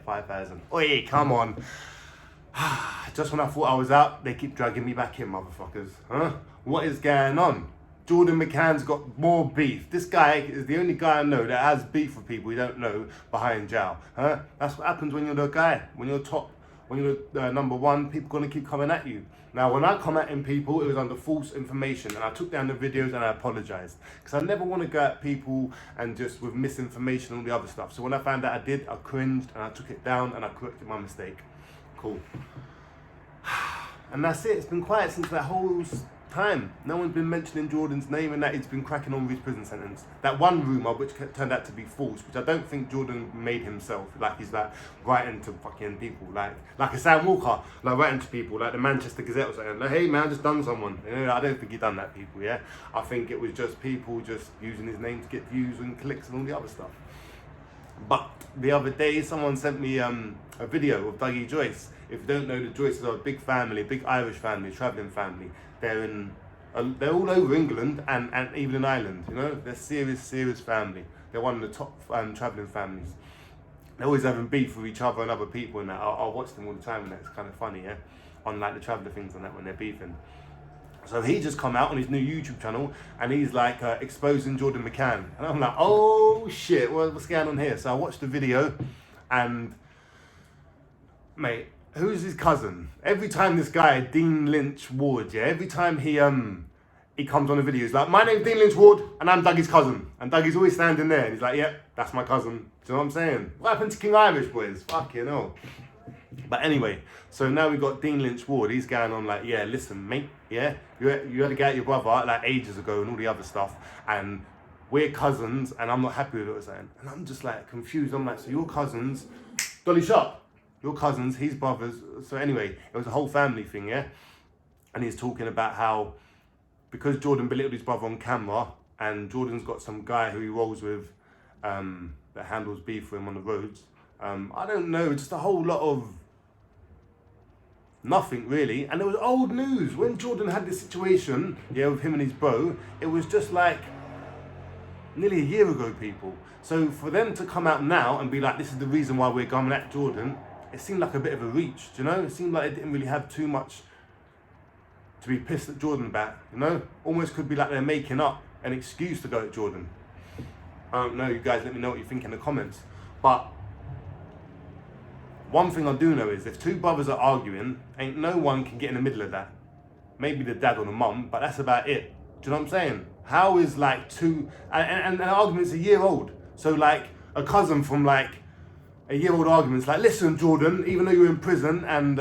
get 5,000. Oi, come on. Just when I thought I was out, they keep dragging me back in, motherfuckers. Huh? What is going on? Jordan Mcann's got more beef. This guy is the only guy I know that has beef with people you don't know behind jail. Huh? That's what happens when you're the guy, when you're top, when you're number one, people are going to keep coming at you. Now, when I come at people, it was under false information, and I took down the videos and I apologized. Because I never want to go at people and just with misinformation and all the other stuff. So when I found out I did, I cringed and I took it down and I corrected my mistake. Cool. And that's it. It's been quiet since that whole time. No one's been mentioning Jordan's name and that he's been cracking on with his prison sentence. That one rumour which turned out to be false, which I don't think Jordan made himself. Like he's like writing to fucking people, like a Sam Walker, like writing to people, like the Manchester Gazette or something. Like, hey man, I just done someone. You know, I don't think he done that, people. Yeah, I think it was just people just using his name to get views and clicks and all the other stuff. But the other day, someone sent me a video of Dougie Joyce. If you don't know, the Joyces are a big family, big Irish family, travelling family. They're all over England and even in Ireland. You know, they're serious family. They're one of the top travelling families. They're always having beef with each other and other people and that. I'll watch them all the time and that. It's kind of funny, yeah, on like the traveller things and that when they're beefing. So he just come out on his new YouTube channel and he's like exposing Jordan Mcann. And I'm like, oh shit, what's going on here? So I watched the video and, mate, who's his cousin? Every time this guy, Dean Lynch Ward, yeah, every time he comes on the video, he's like, my name's Dean Lynch Ward and I'm Dougie's cousin. And Dougie's always standing there and he's like, yeah, that's my cousin. Do you know what I'm saying? What happened to King Irish, boys? Fucking hell. But anyway, so now we've got Dean Lynch Ward. He's going on like, yeah, listen, mate, yeah, you had to get at your brother like ages ago and all the other stuff, and we're cousins, and I'm not happy with what you're saying. And I'm just like confused. I'm like, so your cousins, Dolly Sharp, your cousins, his brothers. So anyway, it was a whole family thing, yeah. And he's talking about how because Jordan belittled his brother on camera, and Jordan's got some guy who he rolls with that handles beef for him on the roads. I don't know, just a whole lot of nothing really. And it was old news. When Jordan had this situation, yeah, with him and his bro, it was just like nearly a year ago, people. So for them to come out now and be like, this is the reason why we're coming at Jordan, it seemed like a bit of a reach, do you know? It seemed like they didn't really have too much to be pissed at Jordan about, you know? Almost could be like they're making up an excuse to go at Jordan. I don't know, you guys let me know what you think in the comments. But one thing I do know is if two brothers are arguing, ain't no one can get in the middle of that. Maybe the dad or the mum, but that's about it. Do you know what I'm saying? How is like two, and the argument's a year old. So like a cousin from like a year old argument's like, listen Jordan, even though you're in prison and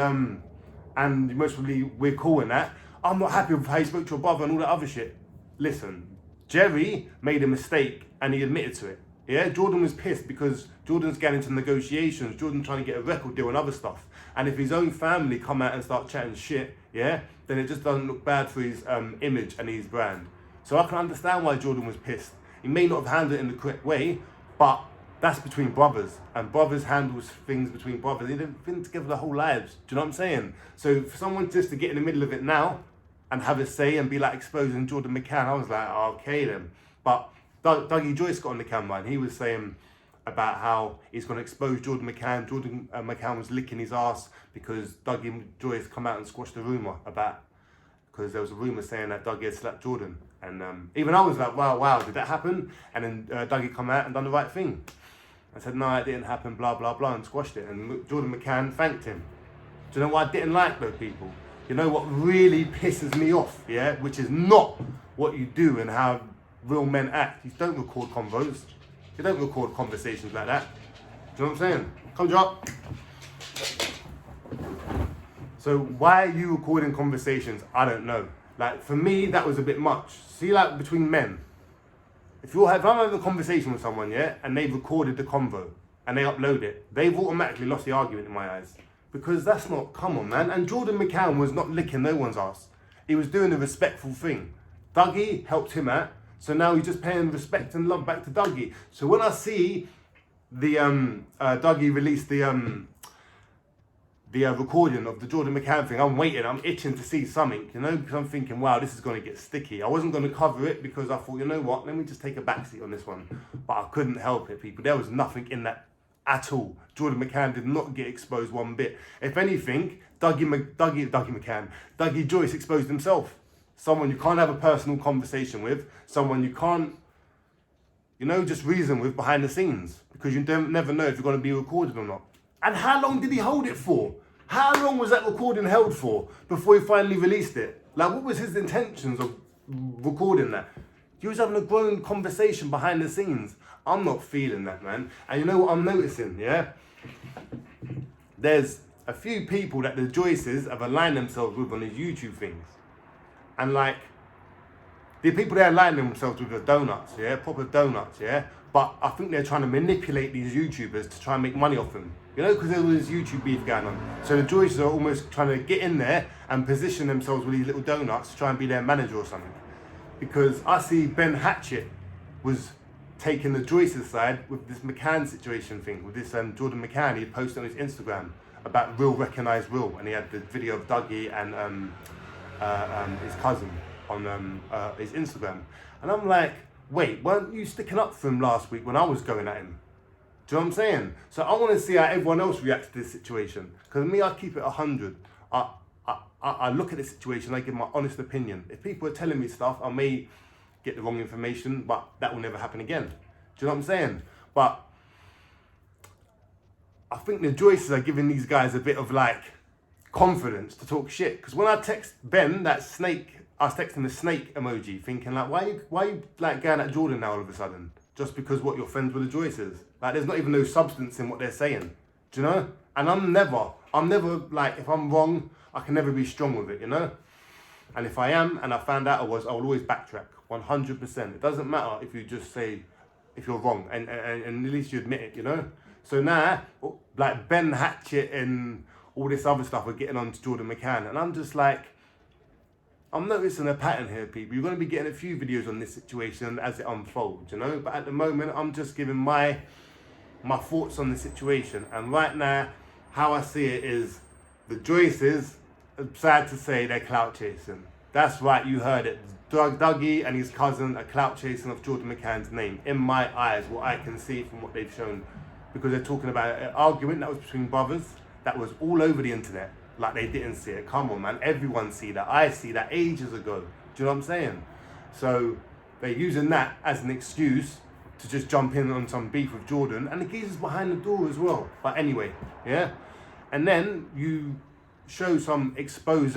most probably we're cool in that, I'm not happy with how you spoke to your brother and all that other shit. Listen, Jerry made a mistake and he admitted to it. Yeah, Jordan was pissed because Jordan's getting into negotiations, Jordan trying to get a record deal and other stuff. And if his own family come out and start chatting shit, yeah, then it just doesn't look bad for his image and his brand. So I can understand why Jordan was pissed. He may not have handled it in the correct way, but that's between brothers. And brothers handles things between brothers. They've been together their whole lives. Do you know what I'm saying? So for someone just to get in the middle of it now and have a say and be like exposing Jordan Mcann, I was like, okay then. But Dougie Joyce got on the camera and he was saying about how he's going to expose Jordan Mcann. Jordan Mcann was licking his ass because Dougie Joyce come out and squashed the rumour about, because there was a rumour saying that Dougie had slapped Jordan. And even I was like, wow, did that happen? And then Dougie come out and done the right thing. I said, no, it didn't happen, blah, blah, blah, and squashed it. And Jordan Mcann thanked him. Do you know what I didn't like, though, people? You know what really pisses me off, yeah? Which is not what you do and how real men act. You don't record convos. You don't record conversations like that. Do you know what I'm saying? Come drop. So why are you recording conversations? I don't know. Like, for me, that was a bit much. See, like, between men. If I'm having a conversation with someone, yeah, and they've recorded the convo, and they upload it, they've automatically lost the argument in my eyes. Because that's not, come on, man. And Jordan Mcann was not licking no one's ass. He was doing the respectful thing. Dougie helped him out, so now he's just paying respect and love back to Dougie. So when I see the Dougie release the recording of the Jordan Mcann thing, I'm waiting, I'm itching to see something, you know, because I'm thinking, wow, this is going to get sticky. I wasn't going to cover it because I thought, you know what, let me just take a backseat on this one. But I couldn't help it, people. There was nothing in that at all. Jordan Mcann did not get exposed one bit. If anything, Dougie Joyce exposed himself. Someone you can't have a personal conversation with, someone you can't, just reason with behind the scenes, because you never know if you're going to be recorded or not. And how long did he hold it for? How long was that recording held for before he finally released it? Like, what was his intentions of recording that? He was having a grown conversation behind the scenes. I'm not feeling that, man. And you know what I'm noticing, yeah? There's a few people that the Joyces have aligned themselves with on these YouTube things. And like, the people they're aligning themselves with are donuts, yeah? Proper donuts, yeah? But I think they're trying to manipulate these YouTubers to try and make money off them. Because there was YouTube beef going on. So the Joyces are almost trying to get in there and position themselves with these little donuts to try and be their manager or something. Because I see Ben Hatchett was taking the Joyce's side with this Mcann situation thing, with this Jordan Mcann. He posted on his Instagram about real recognize real, and he had the video of Dougie and his cousin on his Instagram. And I'm like, wait, weren't you sticking up for him last week when I was going at him? Do you know what I'm saying? So I want to see how everyone else reacts to this situation. Because me, I keep it 100. I look at the situation, I give my honest opinion. If people are telling me stuff, I may get the wrong information, but that will never happen again. Do you know what I'm saying? But I think the Joyces are giving these guys a bit of like confidence to talk shit. Because when I text Ben, that snake, I was texting the snake emoji, thinking like, why you like going at Jordan now all of a sudden? Just because what, you're friends with the Joyces? Like, there's not even no substance in what they're saying. Do you know? And I'm never like, if I'm wrong, I can never be strong with it, And if I am, and I found out I will always backtrack, 100%. It doesn't matter if you just say, if you're wrong, and at least you admit it, So now, like Ben Hatchett and all this other stuff are getting on to Jordan Mcann, and I'm just like, I'm noticing a pattern here, people. You're going to be getting a few videos on this situation as it unfolds, But at the moment, I'm just giving my thoughts on the situation. And right now, how I see it is, the Joyces, sad to say, they're clout chasing. That's right, you heard it. Dougie and his cousin are clout chasing of Jordan Mcann's name. In my eyes, what I can see from what they've shown. Because they're talking about an argument that was between brothers that was all over the internet. Like, they didn't see it. Come on, man. Everyone see that. I see that ages ago. Do you know what I'm saying? So they're using that as an excuse to just jump in on some beef with Jordan. And the geezer's behind the door as well. But anyway, yeah? And then you show some expose.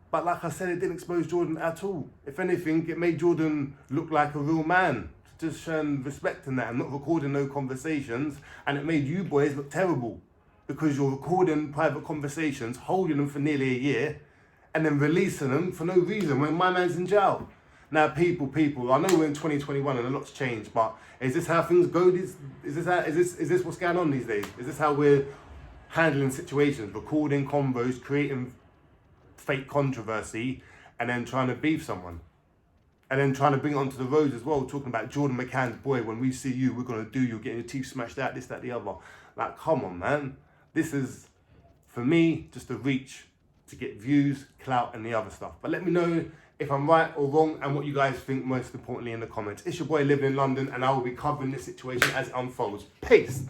But like I said, it didn't expose Jordan at all. If anything, it made Jordan look like a real man. Just showing respect in that and not recording no conversations. And it made you boys look terrible. Because you're recording private conversations, holding them for nearly a year, and then releasing them for no reason when my man's in jail. Now, people, I know we're in 2021 and a lot's changed, but is this how things go? Is this what's going on these days? Is this how we're handling situations, recording convos, creating fake controversy, and then trying to beef someone? And then trying to bring it onto the roads as well, talking about Jordan Mccann's boy, when we see you, we're going to do, you're getting your teeth smashed out, this, that, the other. Like, come on, man. This is, for me, just a reach to get views, clout, and the other stuff. But let me know if I'm right or wrong and what you guys think, most importantly, in the comments. It's your boy living in London, and I will be covering this situation as it unfolds. Peace.